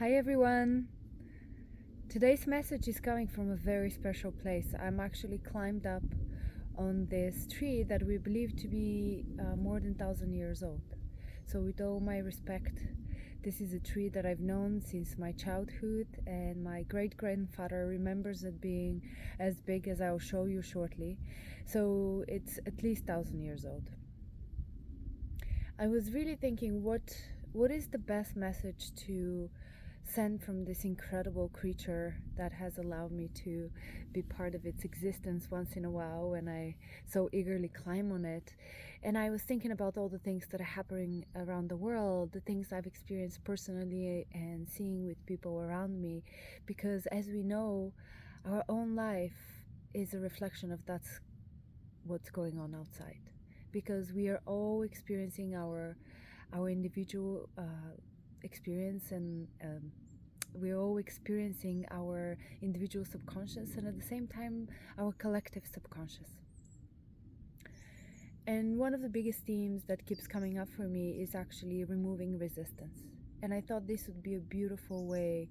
Hi everyone! Today's message is coming from a very special place. I'm actually climbed up on this tree that we believe to be more than 1,000 years old. So with all my respect, this is a tree that I've known since my childhood, and my great-grandfather remembers it being as big as I'll show you shortly. So it's at least 1,000 years old. I was really thinking, what is the best message to send from this incredible creature that has allowed me to be part of its existence once in a while when I so eagerly climb on it. And I was thinking about all the things that are happening around the world, the things I've experienced personally and seeing with people around me, because as we know, our own life is a reflection of what's going on outside, because we are all experiencing our individual experience, and we're all experiencing our individual subconscious, and at the same time our collective subconscious. And one of the biggest themes that keeps coming up for me is actually removing resistance. And I thought this would be a beautiful way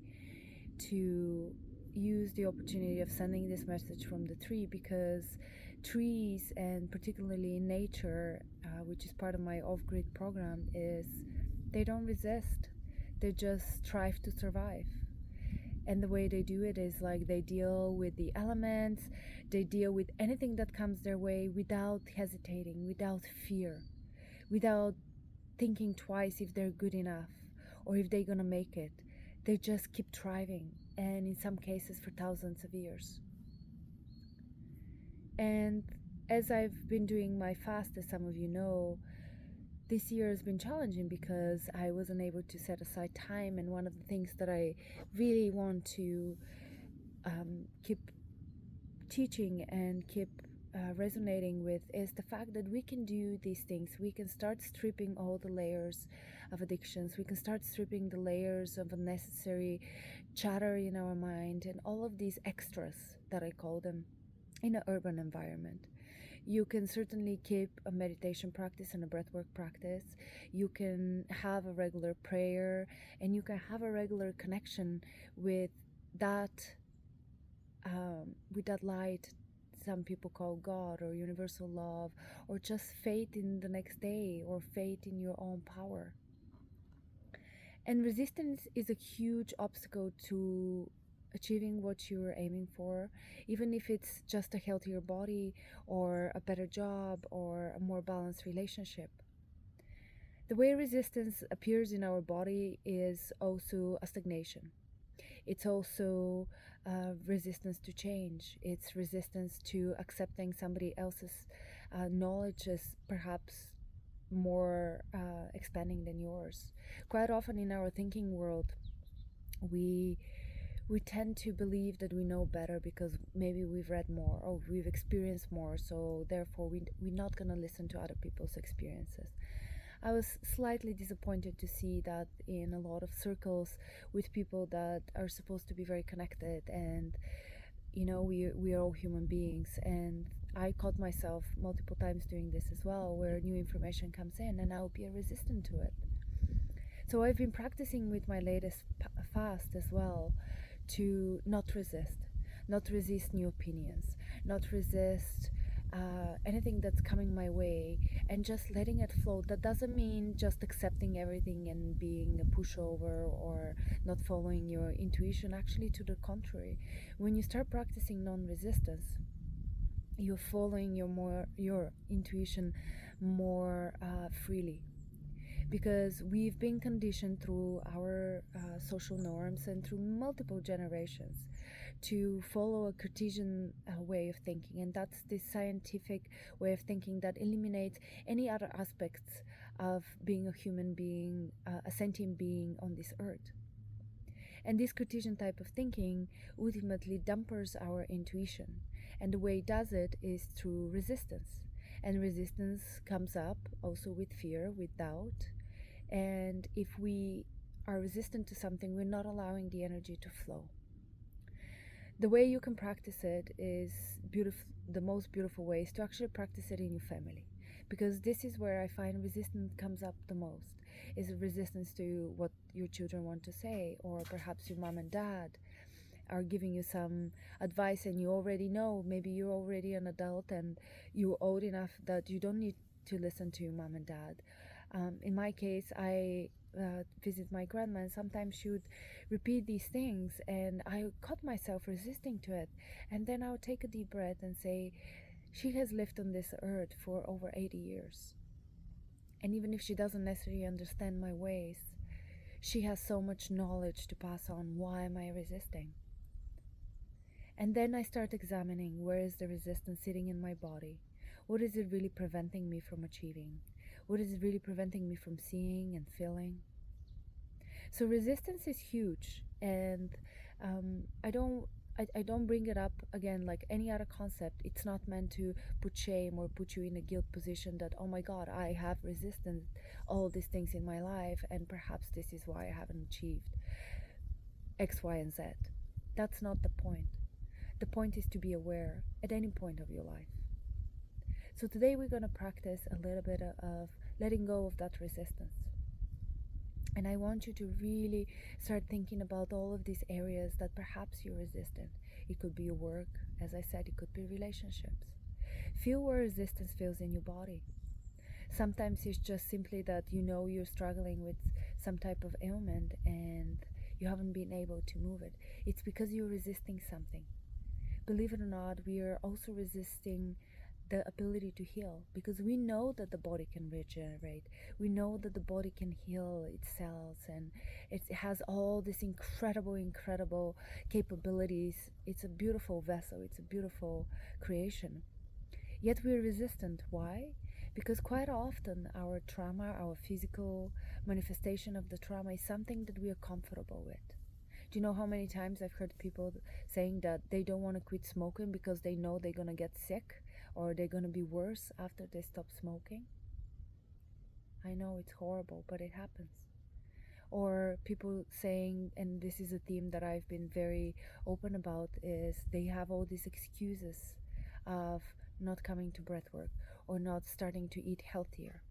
to use the opportunity of sending this message from the tree, because trees, and particularly nature, which is part of my off-grid program, is they don't resist. They just strive to survive. And the way they do it is like they deal with the elements, they deal with anything that comes their way without hesitating, without fear, without thinking twice if they're good enough or if they're gonna make it. They just keep thriving, and in some cases for thousands of years. And as I've been doing my fast, as some of you know, this year has been challenging because I wasn't able to set aside time. And one of the things that I really want to keep teaching and keep resonating with is the fact that we can do these things. We can start stripping all the layers of addictions. We can start stripping the layers of unnecessary chatter in our mind and all of these extras that I call them in an urban environment. You can certainly keep a meditation practice and a breathwork practice. You can have a regular prayer, and you can have a regular connection with that light some people call God or universal love, or just faith in the next day, or faith in your own power. And resistance is a huge obstacle to achieving what you're aiming for, even if it's just a healthier body or a better job or a more balanced relationship. The way resistance appears in our body is also a stagnation. It's also resistance to change. It's resistance to accepting somebody else's knowledge as perhaps more expanding than yours. Quite often in our thinking world, we tend to believe that we know better because maybe we've read more or we've experienced more, so therefore we're not going to listen to other people's experiences. I was slightly disappointed to see that in a lot of circles with people that are supposed to be very connected, and we are all human beings, and I caught myself multiple times doing this as well, where new information comes in and I'll be resistant to it. So I've been practicing with my latest fast as well to not resist new opinions, not resist anything that's coming my way, and just letting it flow. That doesn't mean just accepting everything and being a pushover or not following your intuition. Actually, to the contrary, when you start practicing non-resistance, you're following your intuition more freely, because we've been conditioned through our social norms and through multiple generations to follow a Cartesian way of thinking, and that's this scientific way of thinking that eliminates any other aspects of being a human being, a sentient being on this earth. And this Cartesian type of thinking ultimately dampers our intuition, and the way it does it is through resistance. And resistance comes up also with fear, with doubt. And if we are resistant to something, we're not allowing the energy to flow. The way you can practice it is beautiful. The most beautiful way is to actually practice it in your family, because this is where I find resistance comes up the most. Is it resistance to what your children want to say? Or perhaps your mom and dad are giving you some advice and you already know, maybe you're already an adult and you're old enough that you don't need to listen to your mom and dad. In my case, I visit my grandma, and sometimes she would repeat these things, and I caught myself resisting to it. And then I would take a deep breath and say, she has lived on this earth for over 80 years. And even if she doesn't necessarily understand my ways, she has so much knowledge to pass on. Why am I resisting? And then I start examining, where is the resistance sitting in my body? What is it really preventing me from achieving? What is it really preventing me from seeing and feeling? So resistance is huge, and I don't bring it up again like any other concept. It's not meant to put shame or put you in a guilt position that, oh my God, I have resisted all these things in my life, and perhaps this is why I haven't achieved X, Y, and Z. That's not the point. The point is to be aware at any point of your life. So today we're going to practice a little bit of letting go of that resistance. And I want you to really start thinking about all of these areas that perhaps you're resistant. It could be your work, as I said, it could be relationships. Feel where resistance feels in your body. Sometimes it's just simply that you know you're struggling with some type of ailment and you haven't been able to move it. It's because you're resisting something. Believe it or not, we are also resisting the ability to heal, because we know that the body can regenerate. We know that the body can heal its cells, and it has all these incredible capabilities. It's a beautiful vessel. It's a beautiful creation. Yet we're resistant. Why? Because quite often our trauma, our physical manifestation of the trauma, is something that we are comfortable with. Do you know how many times I've heard people saying that they don't want to quit smoking because they know they're going to get sick or they're going to be worse after they stop smoking? I know it's horrible, but it happens. Or people saying, and this is a theme that I've been very open about, is they have all these excuses of not coming to breathwork, or not starting to eat healthier,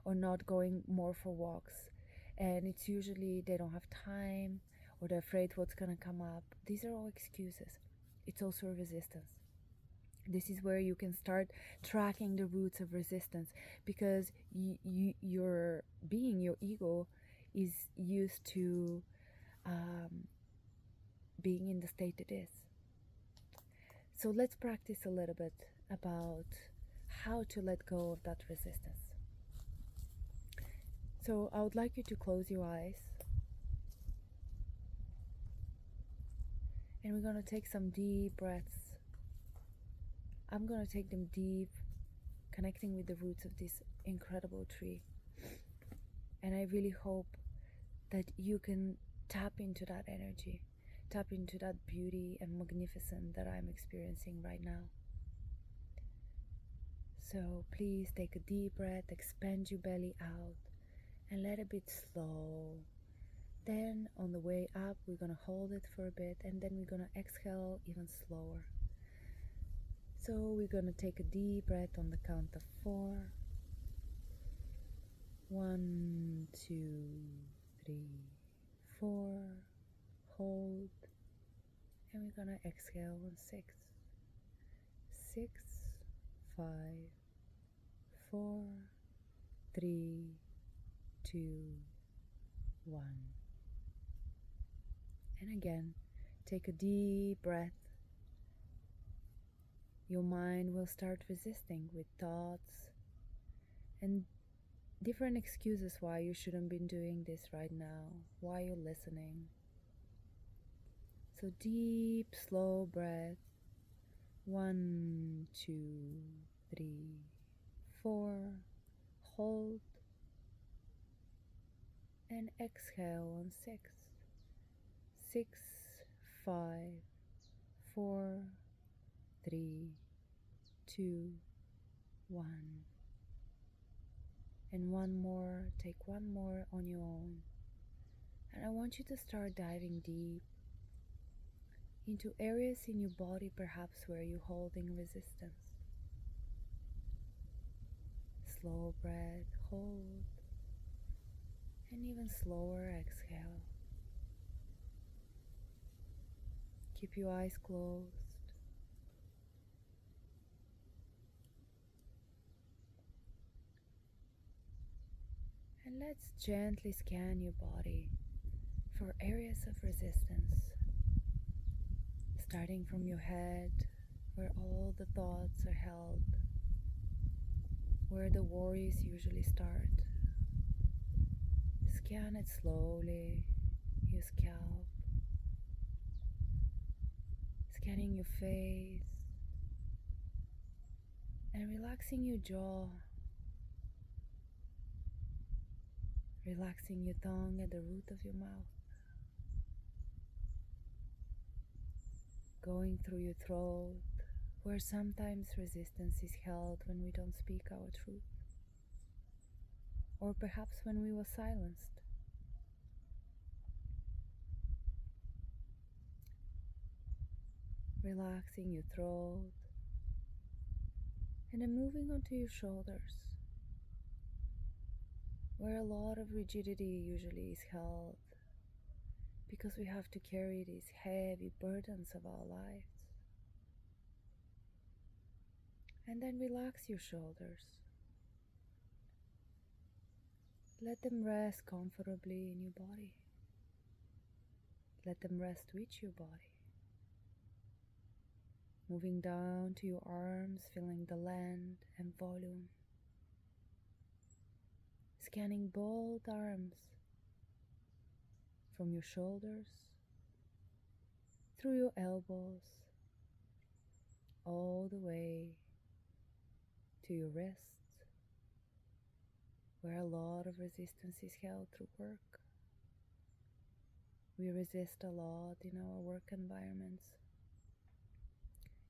or not going more for walks. And it's usually they don't have time, or they're afraid what's going to come up. These are all excuses. It's also a resistance. This is where you can start tracking the roots of resistance, because your being, your ego, is used to being in the state it is. So let's practice a little bit about how to let go of that resistance. So I would like you to close your eyes, and we're going to take some deep breaths. I'm going to take them deep, connecting with the roots of this incredible tree. And I really hope that you can tap into that energy, tap into that beauty and magnificence that I'm experiencing right now. So please take a deep breath, expand your belly out, and let it be slow. Then on the way up, we're going to hold it for a bit, and then we're going to exhale even slower. So we're going to take a deep breath on the count of 4. 1, 2, 3, 4. Hold. And we're going to exhale on 6. 6, 5, 4, 3, 2, 1. And again, take a deep breath. Your mind will start resisting with thoughts and different excuses why you shouldn't be doing this right now, why you're listening. So deep, slow breath. 1, 2, 3, 4. Hold. And exhale on 6. 6, 5, 4, 3, 2, 1. And one more, take one more on your own. And I want you to start diving deep into areas in your body, perhaps where you're holding resistance. Slow breath, hold. And even slower exhale. Keep your eyes closed. And let's gently scan your body for areas of resistance, starting from your head, where all the thoughts are held, where the worries usually start. Scan it slowly, your scalp, scanning your face, and relaxing your jaw, relaxing your tongue at the root of your mouth, going through your throat, where sometimes resistance is held when we don't speak our truth, or perhaps when we were silenced. Relaxing your throat, and then moving onto your shoulders, where a lot of rigidity usually is held because we have to carry these heavy burdens of our lives. And then relax your shoulders. Let them rest comfortably in your body. Let them rest with your body. Moving down to your arms, feeling the length and volume. Scanning both arms from your shoulders, through your elbows, all the way to your wrists, where a lot of resistance is held through work. We resist a lot in our work environments.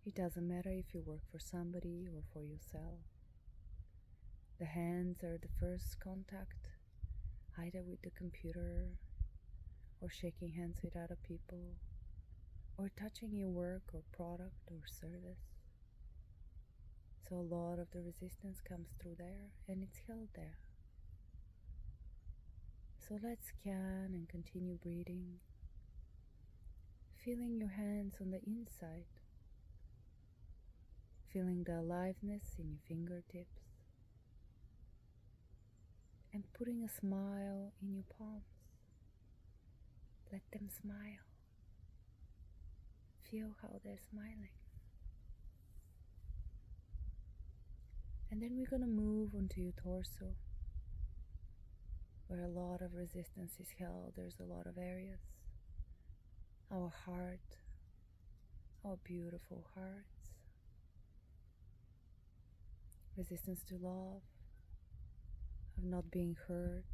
It doesn't matter if you work for somebody or for yourself. The hands are the first contact, either with the computer, or shaking hands with other people, or touching your work or product or service. So a lot of the resistance comes through there, and it's held there. So let's scan and continue breathing, feeling your hands on the inside, feeling the aliveness in your fingertips, and putting a smile in your palms. Let them smile. Feel how they're smiling. And then we're gonna move onto your torso, where a lot of resistance is held. There's a lot of areas. Our heart, our beautiful hearts. Resistance to love, of not being hurt,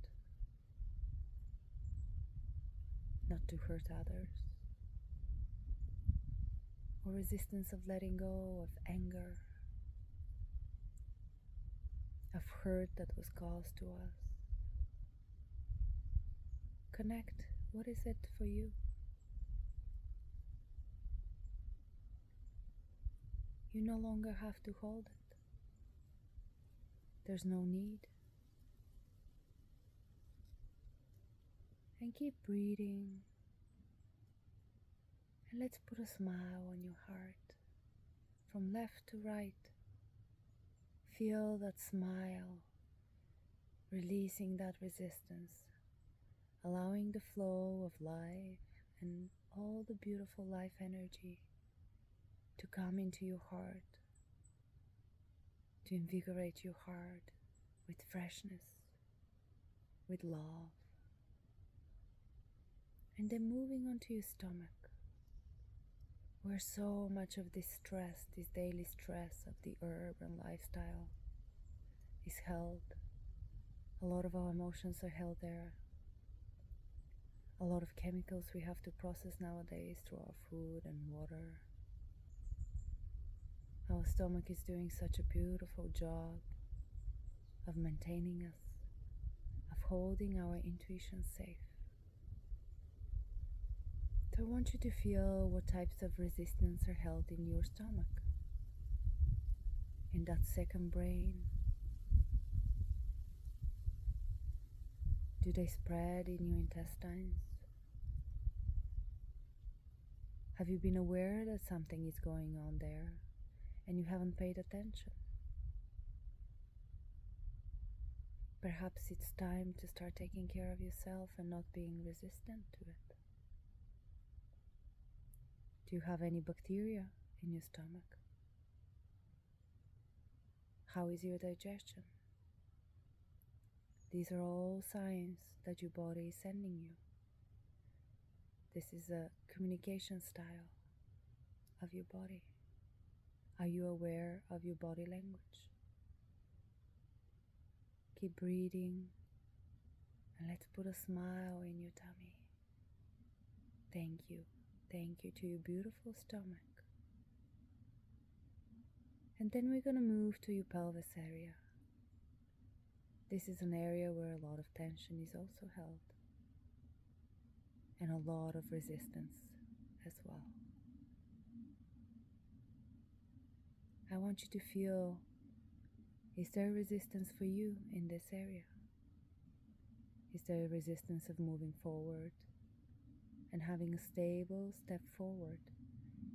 not to hurt others. Or resistance of letting go of anger, of hurt that was caused to us. Connect. What is it for you? You no longer have to hold it. There's no need. And keep breathing. And let's put a smile on your heart, from left to right. Feel that smile, releasing that resistance, allowing the flow of life and all the beautiful life energy to come into your heart, to invigorate your heart with freshness, with love. And then moving onto your stomach, where so much of this stress, this daily stress of the urban lifestyle is held. A lot of our emotions are held there. A lot of chemicals we have to process nowadays through our food and water. Our stomach is doing such a beautiful job of maintaining us, of holding our intuition safe. So I want you to feel what types of resistance are held in your stomach, in that second brain. Do they spread in your intestines? Have you been aware that something is going on there and you haven't paid attention? Perhaps it's time to start taking care of yourself and not being resistant to it. Do you have any bacteria in your stomach? How is your digestion? These are all signs that your body is sending you. This is a communication style of your body. Are you aware of your body language? Keep breathing and let's put a smile in your tummy. Thank you. Thank you to your beautiful stomach. And then we're going to move to your pelvis area. This is an area where a lot of tension is also held and a lot of resistance as well. I want you to feel, is there resistance for you in this area? Is there a resistance of moving forward and having a stable step forward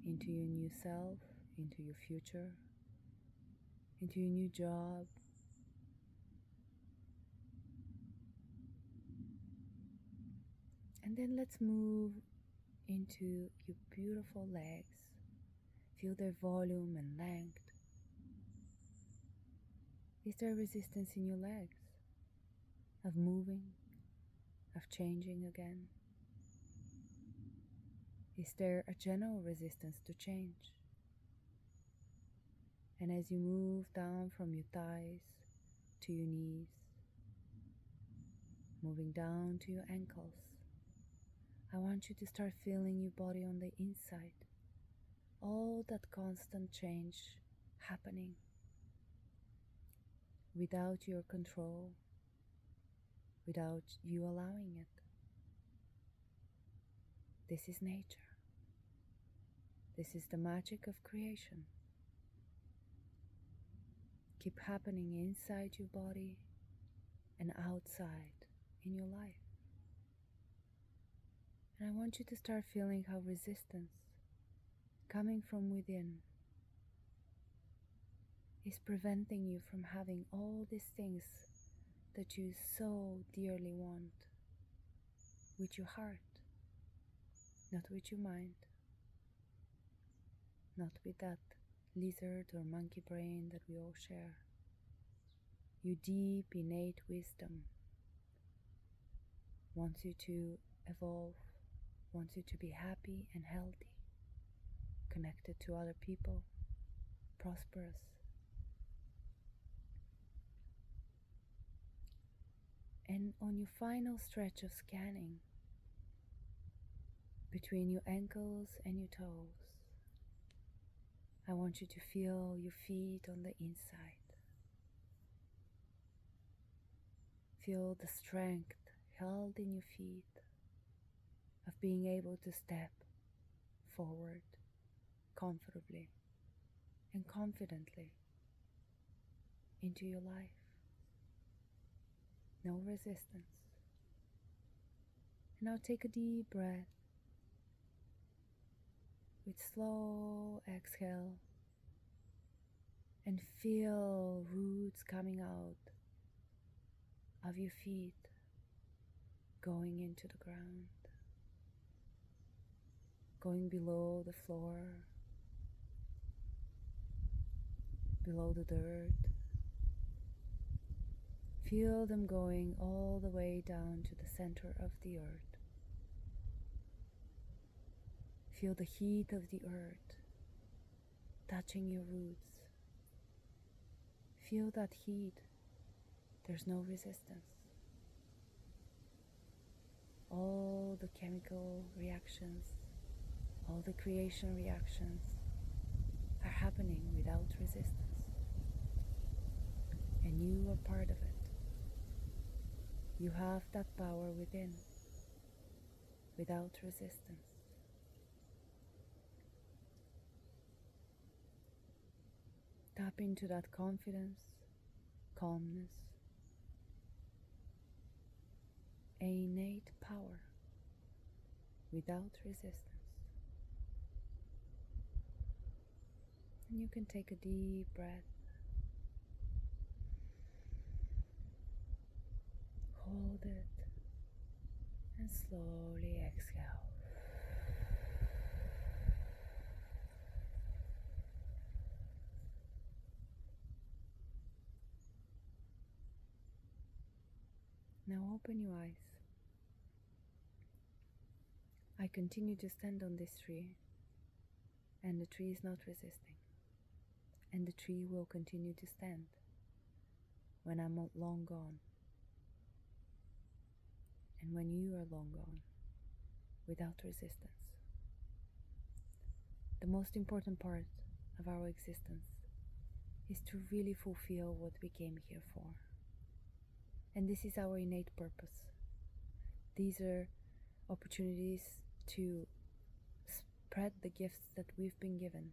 into your new self, into your future, into your new job? And then let's move into your beautiful legs. Feel their volume and length. Is there resistance in your legs of moving, of changing again? Is there a general resistance to change? And as you move down from your thighs to your knees, moving down to your ankles, I want you to start feeling your body on the inside. All that constant change happening without your control, without you allowing it. This is nature. This is the magic of creation. Keep happening inside your body and outside in your life. And I want you to start feeling how resistance coming from within is preventing you from having all these things that you so dearly want with your heart, not with your mind, not with that lizard or monkey brain that we all share. Your deep innate wisdom wants you to evolve, wants you to be happy and healthy, connected to other people, prosperous. And on your final stretch of scanning between your ankles and your toes, I want you to feel your feet on the inside. Feel the strength held in your feet of being able to step forward comfortably and confidently into your life. No resistance. And now take a deep breath with slow exhale and feel roots coming out of your feet, going into the ground, going below the floor, below the dirt. Feel them going all the way down to the center of the earth. Feel the heat of the earth touching your roots. Feel that heat. There's no resistance. All the chemical reactions, all the creation reactions are happening without resistance. And you are part of it. You have that power within, without resistance. Tap into that confidence, calmness, innate power without resistance. And you can take a deep breath, hold it, and slowly exhale. Now open your eyes. I continue to stand on this tree, and the tree is not resisting. And the tree will continue to stand when I'm long gone, and when you are long gone, without resistance. The most important part of our existence is to really fulfill what we came here for. And this is our innate purpose. These are opportunities to spread the gifts that we've been given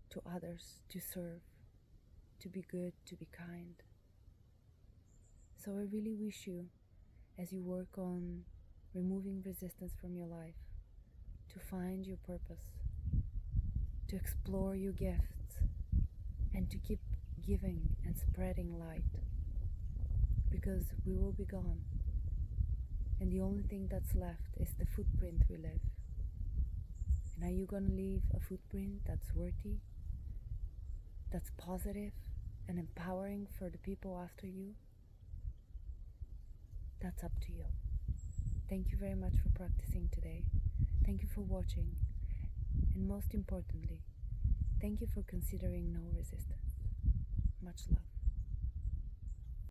to others, to serve, to be good, to be kind. So I really wish you, as you work on removing resistance from your life, to find your purpose, to explore your gifts, and to keep giving and spreading light, because we will be gone, and the only thing that's left is the footprint we leave. And are you going to leave a footprint that's worthy, that's positive and empowering for the people after you? That's up to you. Thank you very much for practicing today. Thank you for watching. And most importantly, thank you for considering no resistance. Much love.